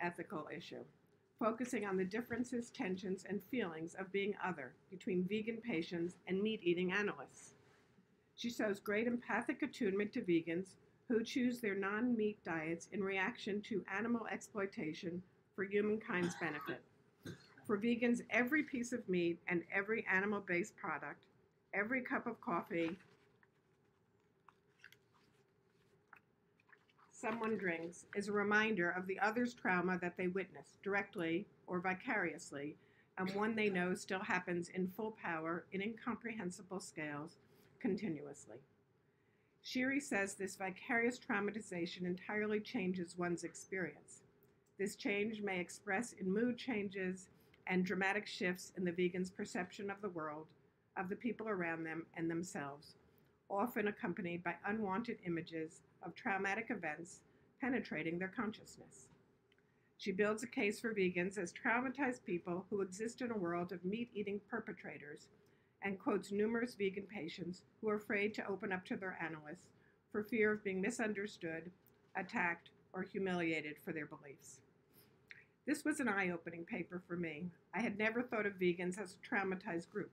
ethical issue, focusing on the differences, tensions, and feelings of being other between vegan patients and meat-eating analysts. She shows great empathic attunement to vegans who choose their non-meat diets in reaction to animal exploitation for humankind's benefit. For vegans, every piece of meat and every animal-based product, every cup of coffee someone drinks is a reminder of the other's trauma that they witnessed, directly or vicariously, and one they know still happens in full power, in incomprehensible scales, continuously. Shiri says this vicarious traumatization entirely changes one's experience. This change may express in mood changes and dramatic shifts in the vegan's perception of the world, of the people around them, and themselves, often accompanied by unwanted images of traumatic events penetrating their consciousness. She builds a case for vegans as traumatized people who exist in a world of meat-eating perpetrators and quotes numerous vegan patients who are afraid to open up to their analysts for fear of being misunderstood, attacked, or humiliated for their beliefs. This was an eye-opening paper for me. I had never thought of vegans as a traumatized group,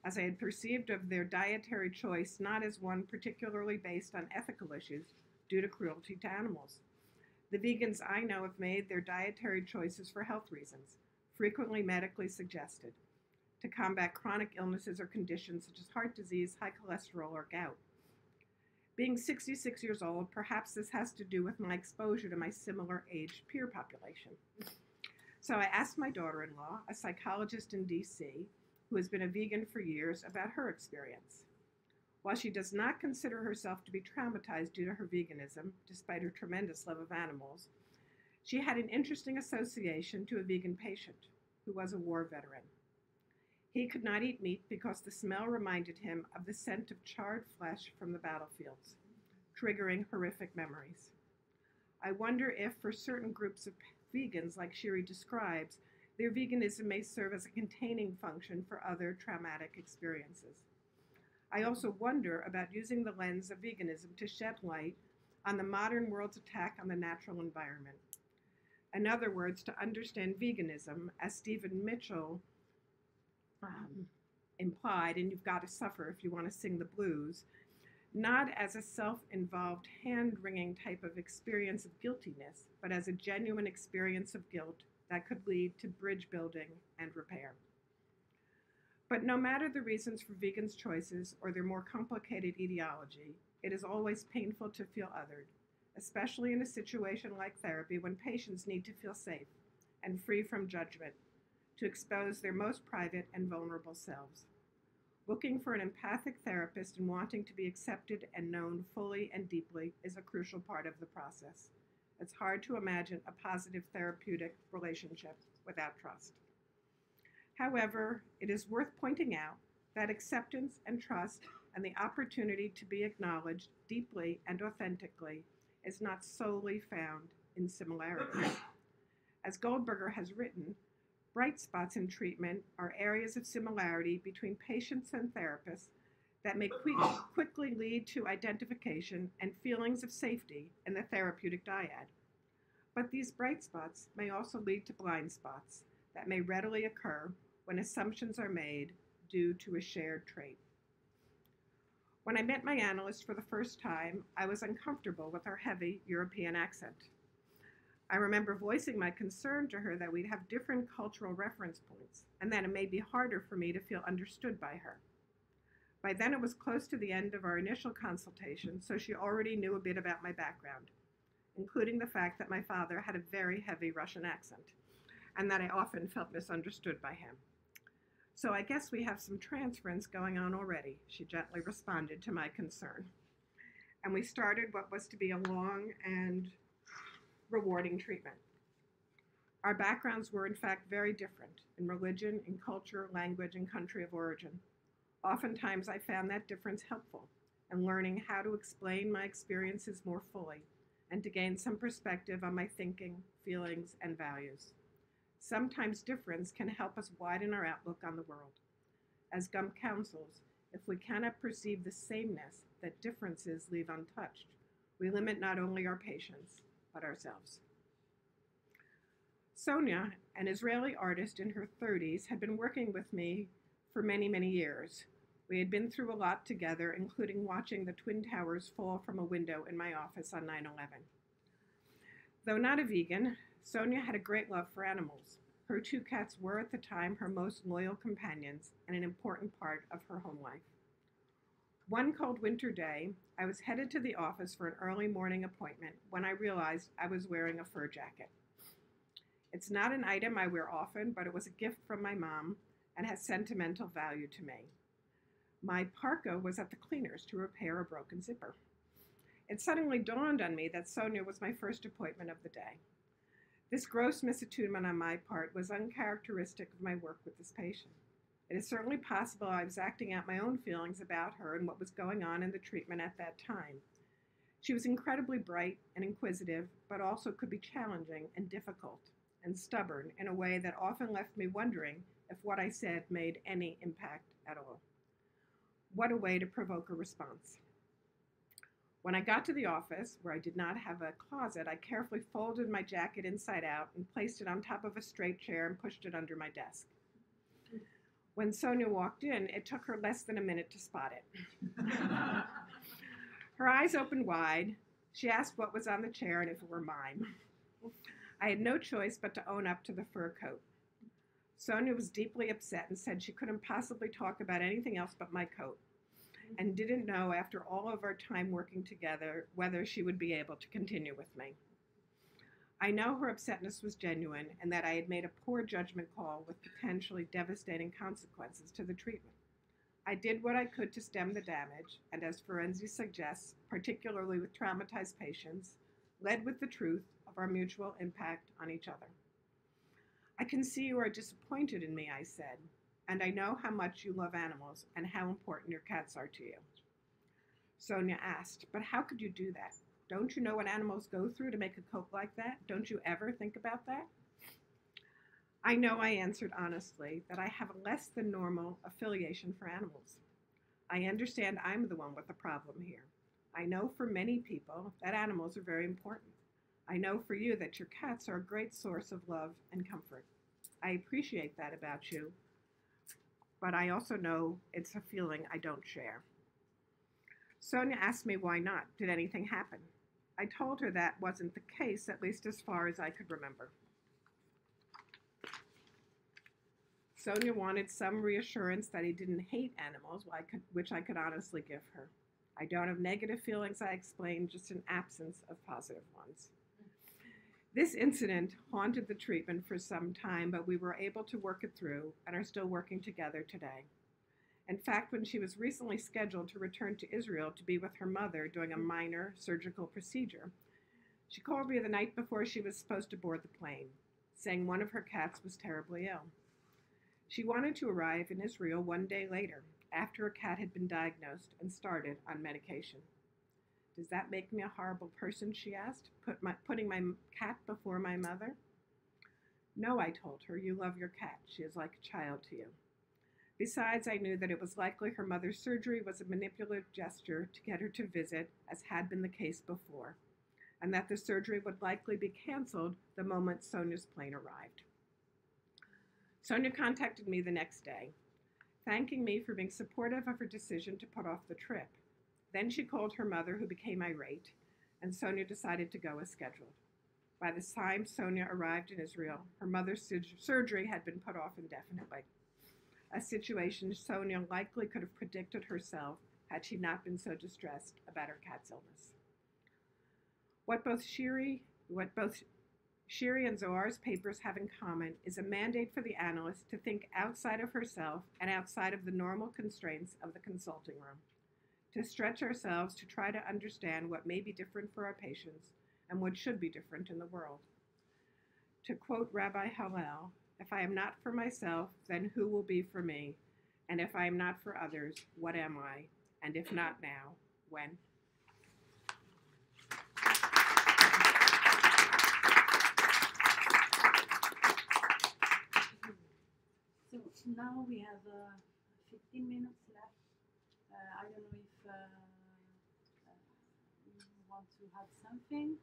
as I had perceived of their dietary choice not as one particularly based on ethical issues due to cruelty to animals. The vegans I know have made their dietary choices for health reasons, frequently medically suggested, to combat chronic illnesses or conditions such as heart disease, high cholesterol, or gout. Being 66 years old, perhaps this has to do with my exposure to my similar-aged peer population. So I asked my daughter-in-law, a psychologist in DC, who has been a vegan for years, about her experience. While she does not consider herself to be traumatized due to her veganism, despite her tremendous love of animals, she had an interesting association to a vegan patient who was a war veteran. He could not eat meat because the smell reminded him of the scent of charred flesh from the battlefields, triggering horrific memories. I wonder if, for certain groups of vegans like Shiri describes, their veganism may serve as a containing function for other traumatic experiences. I also wonder about using the lens of veganism to shed light on the modern world's attack on the natural environment. In other words, to understand veganism, as Stephen Mitchell implied, and you've got to suffer if you want to sing the blues, not as a self-involved, hand-wringing type of experience of guiltiness, but as a genuine experience of guilt that could lead to bridge building and repair. But no matter the reasons for vegans' choices or their more complicated etiology, it is always painful to feel othered, especially in a situation like therapy when patients need to feel safe and free from judgment to expose their most private and vulnerable selves. Looking for an empathic therapist and wanting to be accepted and known fully and deeply is a crucial part of the process. It's hard to imagine a positive therapeutic relationship without trust. However, it is worth pointing out that acceptance and trust and the opportunity to be acknowledged deeply and authentically is not solely found in similarities. As Goldberger has written, bright spots in treatment are areas of similarity between patients and therapists that may quickly lead to identification and feelings of safety in the therapeutic dyad. But these bright spots may also lead to blind spots that may readily occur when assumptions are made due to a shared trait. When I met my analyst for the first time, I was uncomfortable with her heavy European accent. I remember voicing my concern to her that we'd have different cultural reference points and that it may be harder for me to feel understood by her. By then it was close to the end of our initial consultation, so she already knew a bit about my background, including the fact that my father had a very heavy Russian accent and that I often felt misunderstood by him. So I guess we have some transference going on already, she gently responded to my concern. And we started what was to be a long and rewarding treatment. Our backgrounds were in fact very different in religion, in culture, language, and country of origin. Oftentimes I found that difference helpful in learning how to explain my experiences more fully and to gain some perspective on my thinking, feelings, and values. Sometimes difference can help us widen our outlook on the world. As Gump counsels, if we cannot perceive the sameness that differences leave untouched, we limit not only our patients, but ourselves. Sonia, an Israeli artist in her 30s, had been working with me for many, many years. We had been through a lot together, including watching the Twin Towers fall from a window in my office on 9/11. Though not a vegan, Sonia had a great love for animals. Her 2 cats were at the time her most loyal companions and an important part of her home life. One cold winter day, I was headed to the office for an early morning appointment when I realized I was wearing a fur jacket. It's not an item I wear often, but it was a gift from my mom and has sentimental value to me. My parka was at the cleaners to repair a broken zipper. It suddenly dawned on me that Sonia was my first appointment of the day. This gross misattunement on my part was uncharacteristic of my work with this patient. It is certainly possible I was acting out my own feelings about her and what was going on in the treatment at that time. She was incredibly bright and inquisitive, but also could be challenging and difficult and stubborn in a way that often left me wondering if what I said made any impact at all. What a way to provoke a response. When I got to the office, where I did not have a closet, I carefully folded my jacket inside out and placed it on top of a straight chair and pushed it under my desk. When Sonia walked in, it took her less than a minute to spot it. Her eyes opened wide. She asked what was on the chair and if it were mine. I had no choice but to own up to the fur coat. Sonia was deeply upset and said she couldn't possibly talk about anything else but my coat, and didn't know after all of our time working together whether she would be able to continue with me. I know her upsetness was genuine and that I had made a poor judgment call with potentially devastating consequences to the treatment. I did what I could to stem the damage, and as forensics suggests, particularly with traumatized patients, led with the truth of our mutual impact on each other. I can see you are disappointed in me, I said, and I know how much you love animals and how important your cats are to you. Sonia asked, but how could you do that? Don't you know what animals go through to make a coat like that? Don't you ever think about that? I know, I answered honestly, that I have a less than normal affiliation for animals. I understand I'm the one with the problem here. I know for many people that animals are very important. I know for you that your cats are a great source of love and comfort. I appreciate that about you, but I also know it's a feeling I don't share. Sonia asked me why not. Did anything happen? I told her that wasn't the case, at least as far as I could remember. Sonia wanted some reassurance that he didn't hate animals, which I could honestly give her. I don't have negative feelings, I explained, just an absence of positive ones. This incident haunted the treatment for some time, but we were able to work it through and are still working together today. In fact, when she was recently scheduled to return to Israel to be with her mother doing a minor surgical procedure, she called me the night before she was supposed to board the plane, saying one of her cats was terribly ill. She wanted to arrive in Israel one day later, after a cat had been diagnosed and started on medication. Does that make me a horrible person, she asked, putting my cat before my mother? No, I told her, you love your cat. She is like a child to you. Besides, I knew that it was likely her mother's surgery was a manipulative gesture to get her to visit, as had been the case before, and that the surgery would likely be canceled the moment Sonia's plane arrived. Sonia contacted me the next day, thanking me for being supportive of her decision to put off the trip. Then she called her mother, who became irate, and Sonia decided to go as scheduled. By the time Sonia arrived in Israel, her mother's surgery had been put off indefinitely, a situation Sonia likely could have predicted herself had she not been so distressed about her cat's illness. What both Shiri and Zohar's papers have in common is a mandate for the analyst to think outside of herself and outside of the normal constraints of the consulting room, to stretch ourselves to try to understand what may be different for our patients and what should be different in the world. To quote Rabbi Hillel, if I am not for myself, then who will be for me? And if I am not for others, what am I? And if not now, when? So now we have 15 minutes left. I don't know if you want to have something,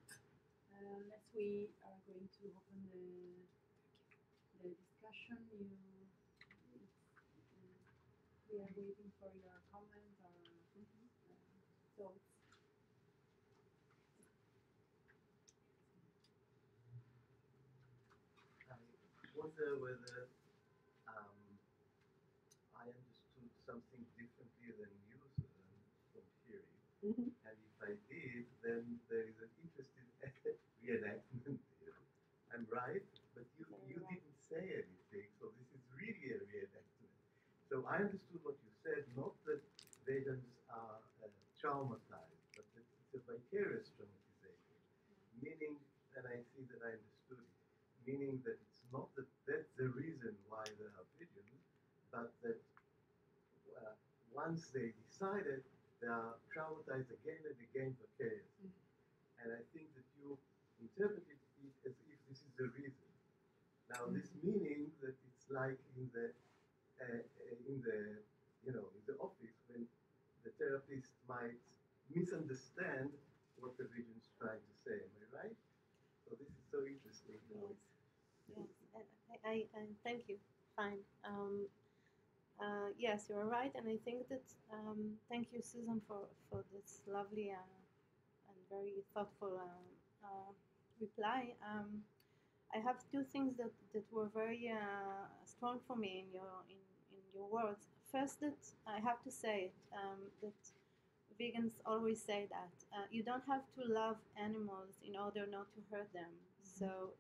unless we are going to open discussion. We are waiting for your comments or thoughts. I wonder whether I understood something differently than you, Susan, from hearing. And if I did, then there is an interesting reenactment here. I'm right, but you didn't say anything, so this is really a reenactment. So I understood what you said, not that vegans are traumatized, but that it's a vicarious traumatization. Meaning, and I see that I understood it, meaning that it's not that that's the reason why they are vegans, but that once they decided, they are traumatized again and again vicariously. And I think that you interpreted it as if this is the reason. Now, this meaning that it's like in the in the office when the therapist might misunderstand what the vegan is trying to say. Am I right? So this is so interesting. Yes, I thank you. Fine. Yes, you are right, and I think that thank you, Susan, for this lovely and very thoughtful reply. I have two things that were very strong for me in your words. First, that I have to say that vegans always say that you don't have to love animals in order not to hurt them. So,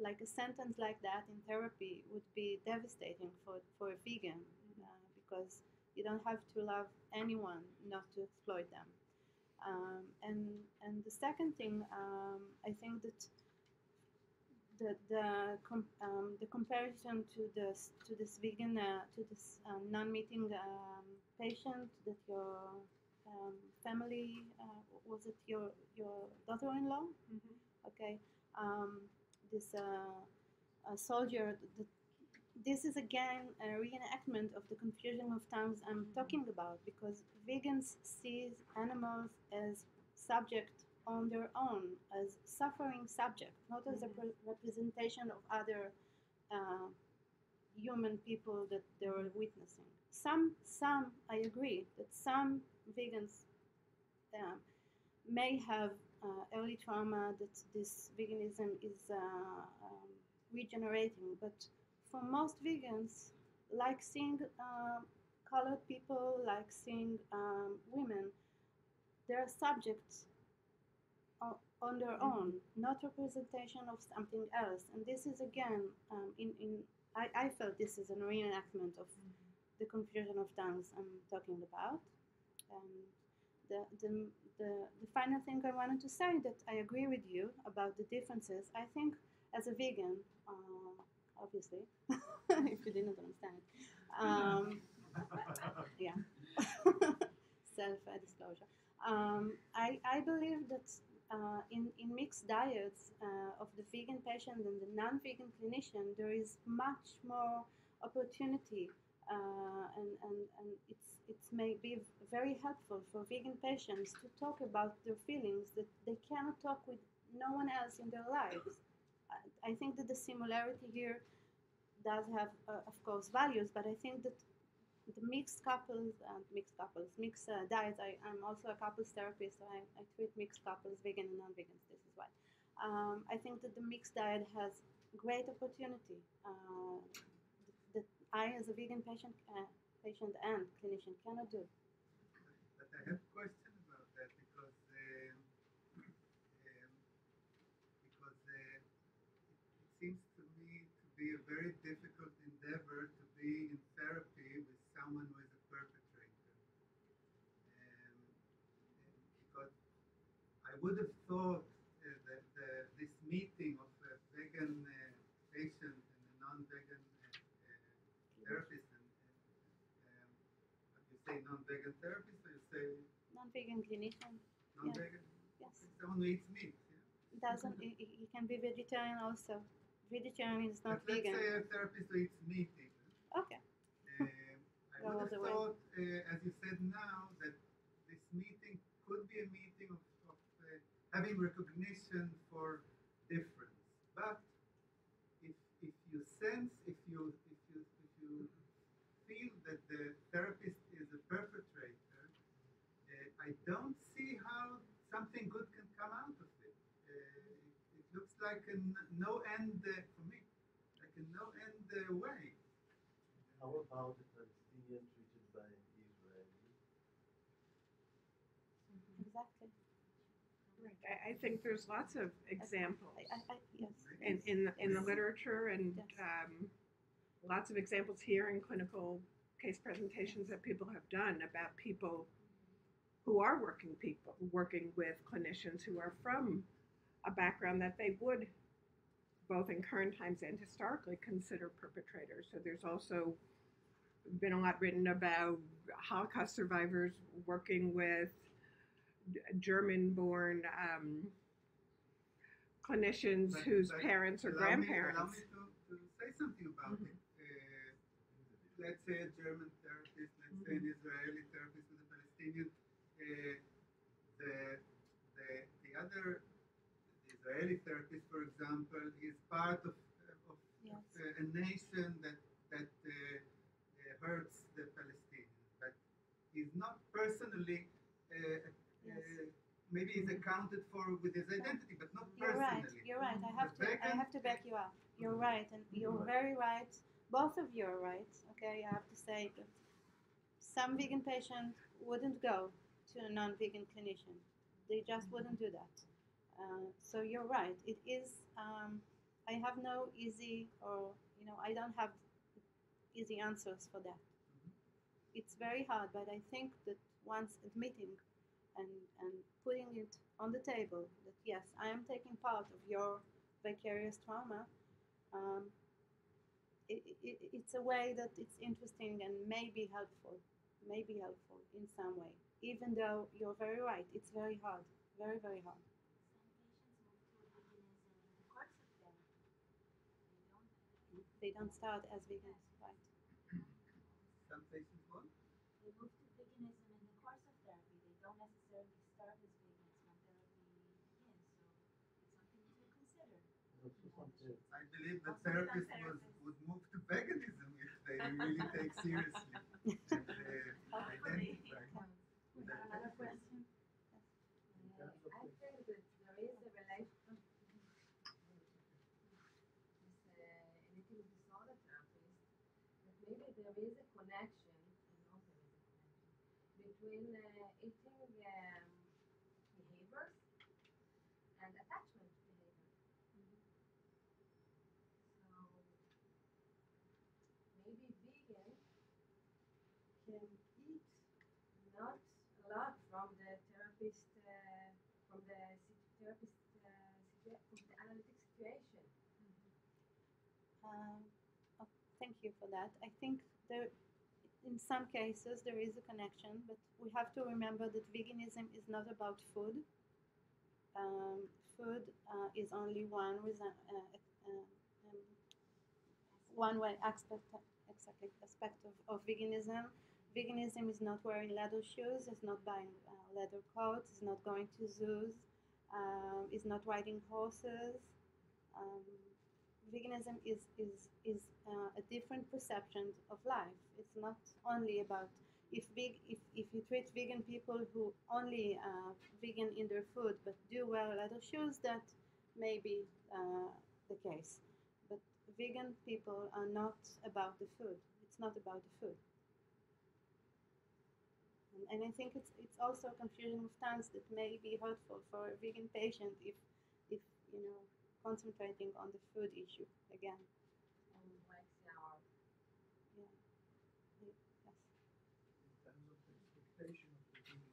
like a sentence like that in therapy would be devastating for a vegan because you don't have to love anyone not to exploit them. And the second thing, I think that the comparison to this vegan to this non-meeting patient that your family was it your daughter-in-law? Okay, this soldier. This is again a reenactment of the confusion of terms I'm talking about, because vegans see animals as subject on their own, as suffering subject, not as a representation of other human people that they were witnessing. Some I agree that some vegans may have early trauma that this veganism is regenerating, but for most vegans, like seeing colored people, like seeing women, they're subjects on their own, not representation of something else. And this is again, I felt this is a reenactment of the confusion of tongues I'm talking about. The final thing I wanted to say that I agree with you about the differences. I think as a vegan, obviously, if you didn't understand, yeah, self-disclosure. I believe that in mixed diets of the vegan patient and the non-vegan clinician, there is much more opportunity, and it's may be very helpful for vegan patients to talk about their feelings that they cannot talk with no one else in their lives. I think that the similarity here does have, of course, values, but I think that the mixed diets. I'm also a couples therapist, so I treat mixed couples, vegan and non-vegans. This is why. I think that the mixed diet has great opportunity that I, as a vegan patient and clinician, cannot do. But I have a question about that because it seems to me to be a very difficult endeavor to be in therapy with someone who is a perpetrator. Because I would have thought that this meeting of a vegan patient and a non-vegan therapist, what you say, non-vegan therapist, or you say non-vegan clinician. non-vegan? Yes. Someone who eats meat. Yeah? Doesn't he can be vegetarian also. Vegetarian is not but vegan. Let's say a therapist who eats meat even. Okay. I would have thought, as you said now, that this meeting could be a meeting of having recognition for difference. But if if you sense, if you feel that the therapist is a perpetrator, I don't see how something good can come out of it. It looks like a no end for me, like a no end way. How about a Palestinian treated by an Israeli? Exactly. Right. I think there's lots of examples Yes. in the literature, and Yes. lots of examples here in clinical case presentations that people have done about people who are working with clinicians who are from a background that they would, both in current times and historically, consider perpetrators. So there's also been a lot written about Holocaust survivors working with German-born clinicians whose parents or grandparents. Allow me to say something about it. Let's say a German therapist, let's say an Israeli therapist with a Palestinian. The other Israeli therapist, for example, is part of Yes. a nation that hurts the Palestinians, but he's not personally. Yes. Maybe he's accounted for with his identity, but not You're right. personally. You're right. I have to back you up. You're right, and you're Right. very right. Both of you are right. Okay, I have to say that some vegan patients wouldn't go to a non-vegan clinician. They just wouldn't do that. So you're right. It is. I have no easy, or I don't have easy answers for that. It's very hard, but I think that once admitting and putting it on the table that yes, I am taking part of your vicarious trauma, it's a way that it's interesting and may be helpful in some way. Even though you're very right, it's very hard, very, very hard. They don't start as vegans, right? Some patients won't. They move to veganism in the course of therapy. They don't necessarily start as vegans when therapy begins. So it's something to consider. I believe that therapists would move to veganism if they really take seriously and identify. Another question? I think that there is a relation with an eating disorder therapist, that maybe there is a connection, not there is a connection, between eating behaviors and attachment behavior. So maybe vegan can eat not a lot from the therapist, from the therapist, from the analytic situation. Oh, thank you for that. I think in some cases there is a connection, but we have to remember that veganism is not about food. Food is only one way aspect of veganism. Veganism is not wearing leather shoes, is not buying leather coats, is not going to zoos, is not riding horses. Um, Veganism is a different perception of life. It's not only about if you treat vegan people who only vegan in their food but do wear leather shoes, that may be the case. But vegan people are not about the food. It's not about the food. And I think it's also a confusion of terms that may be hurtful for a vegan patient if concentrating on the food issue again. Like our Yeah. Yes. In terms of expectation of the vegan,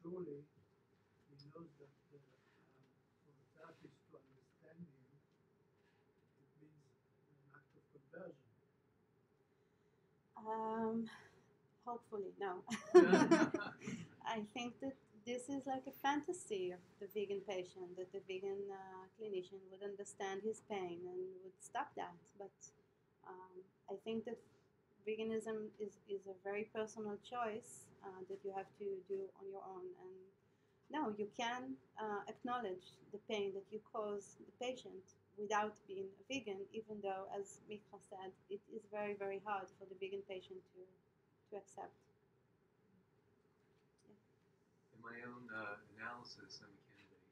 surely he knows that for the therapist to understand him, it means an act of conversion. Hopefully, no. I think that this is like a fantasy of the vegan patient, that the vegan clinician would understand his pain and would stop that. But I think that veganism is a very personal choice that you have to do on your own. And no, you can acknowledge the pain that you cause the patient, without being a vegan, even though, as Mika said, it is very, very hard for the vegan patient to accept. In my own analysis, I'm a candidate.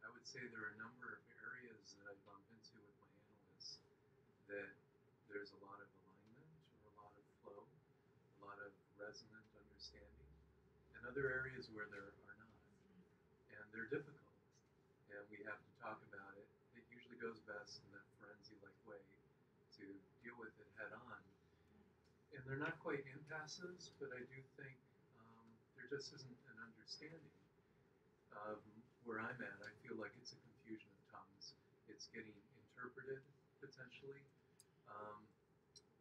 I would say there are a number of areas that I've bumped into with my analysts that there's a lot of alignment or a lot of flow, a lot of resonant understanding, and other areas where there are not. And they're difficult, and we have to talk about it. It usually goes best in that frenzy-like way to deal with it head on. And they're not quite impasses, but I do think there just isn't an understanding of where I'm at. I feel like it's a confusion of tongues. It's getting interpreted, potentially,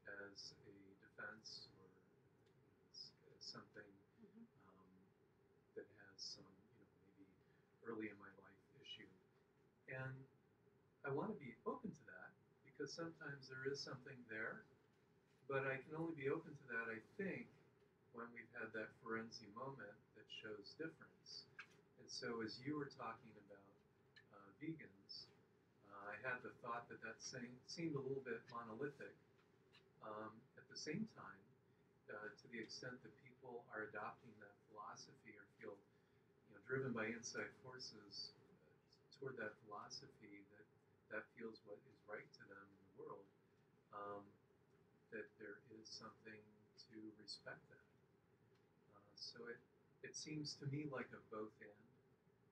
as a defense or as something that has some, maybe early in my life issue. And I want to be open to that because sometimes there is something there, but I can only be open to that, I think, when we've had that forensic moment that shows difference. And so as you were talking about vegans, I had the thought that seemed a little bit monolithic. At the same time, to the extent that people are adopting that philosophy or feel driven by inside forces toward that philosophy that feels what is right to them in the world, that there is something to respect that. So it seems to me like a both-and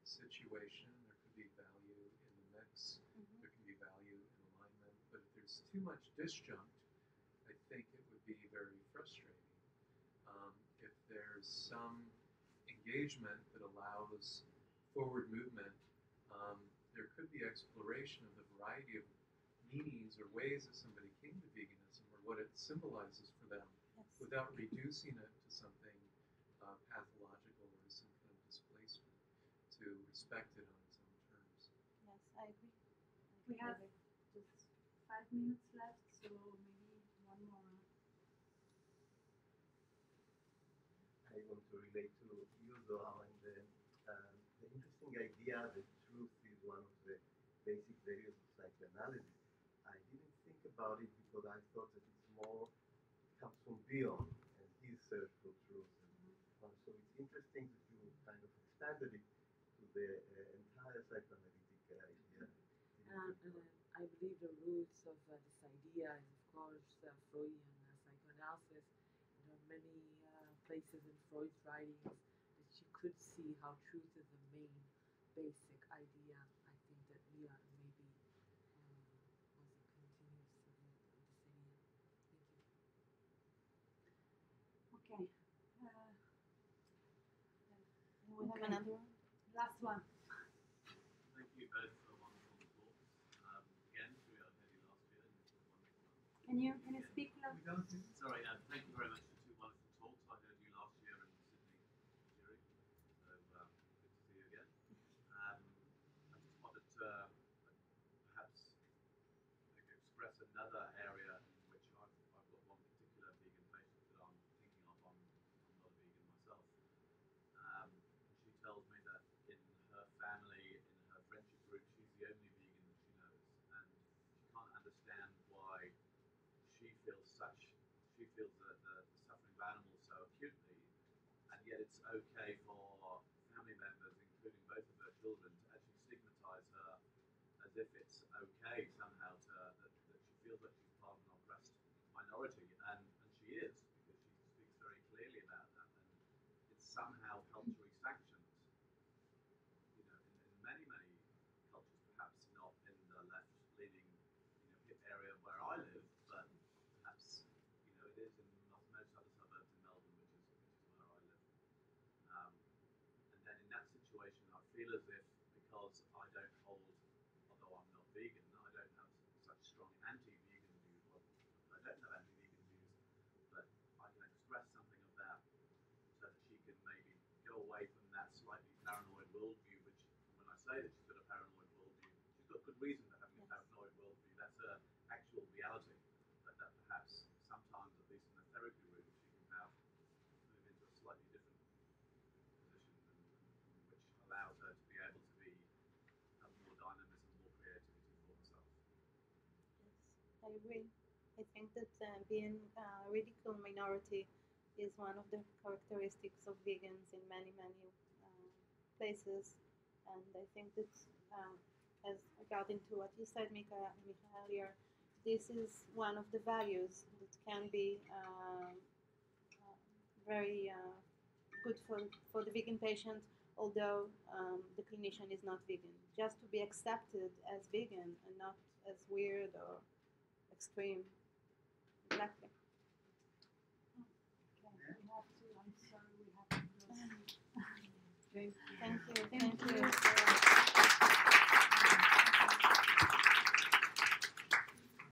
situation. There could be value in the mix. There can be value in alignment. But if there's too much disjunct, I think it would be very frustrating. If there's some engagement that allows forward movement, there could be exploration of the variety of meanings or ways that somebody came to veganism or what it symbolizes for them, without reducing it to something pathological or some kind of displacement, to respect it on its own terms. Yes, I agree. We have just 5 minutes left, so maybe one more. I want to relate to you, Zohar, and the interesting idea that truth is one of the basic values of psychoanalysis. I didn't think about it because I thought that it's more, it comes from Bion and his search for truth. So it's interesting that you kind of expanded it to the entire psychoanalytic idea. I believe the roots of this idea is, of course, Freudian psychoanalysis. There are many places in Freud's writings that you could see how truth is the main basic idea. I think that Leah maybe was a continuous of this idea. Thank you. Okay. We have another one. Last one. Thank you both for wonderful talks. Again, we had Hedy last year, and it was wonderful. Can you speak loud? We don't see. Sorry, thank you very much for two wonderful talks. I heard you last year in Sydney, Zurich, so good to see you again. I just wanted to perhaps express another area in which I've got one particular vegan patient that I'm thinking of. I'm not a vegan myself. She tells me that in her family, in her friendship group, she's the only vegan that she knows, and she can't understand why she feels the suffering of animals so acutely, and yet it's okay for family members, including both of her children, to actually stigmatize her as if it's okay somehow that she feels like she's part of an oppressed minority, and she is, because she speaks very clearly about that, and it's somehow culturally sanctioned. In many cultures, perhaps not in the left-leaning, hip area where I live, but perhaps it is in most other suburbs in Melbourne, which is where I live. And then in that situation, I feel as if, because I don't hold, although I'm not vegan, I don't have such strong anti-vegan views. Well, I don't have anti-vegan views, but I can express something of that so that she can maybe go away from that slightly paranoid worldview, which, when I say that she's got a paranoid worldview, she's got good reason for having a paranoid worldview. That's her actual reality. But that perhaps sometimes, at least in the therapy room, she can move into a slightly different position, which allows her to be able to have more dynamism, more creativity for I agree. I think that being a radical minority is one of the characteristics of vegans in many, many places. And I think that, as regarding to what you said, Mika, earlier, this is one of the values that can be very good for the vegan patient, although the clinician is not vegan. Just to be accepted as vegan and not as weird or extreme. Exactly. Okay, we have to, I'm sorry, we have to go. Thank you. Thank you. Thank you.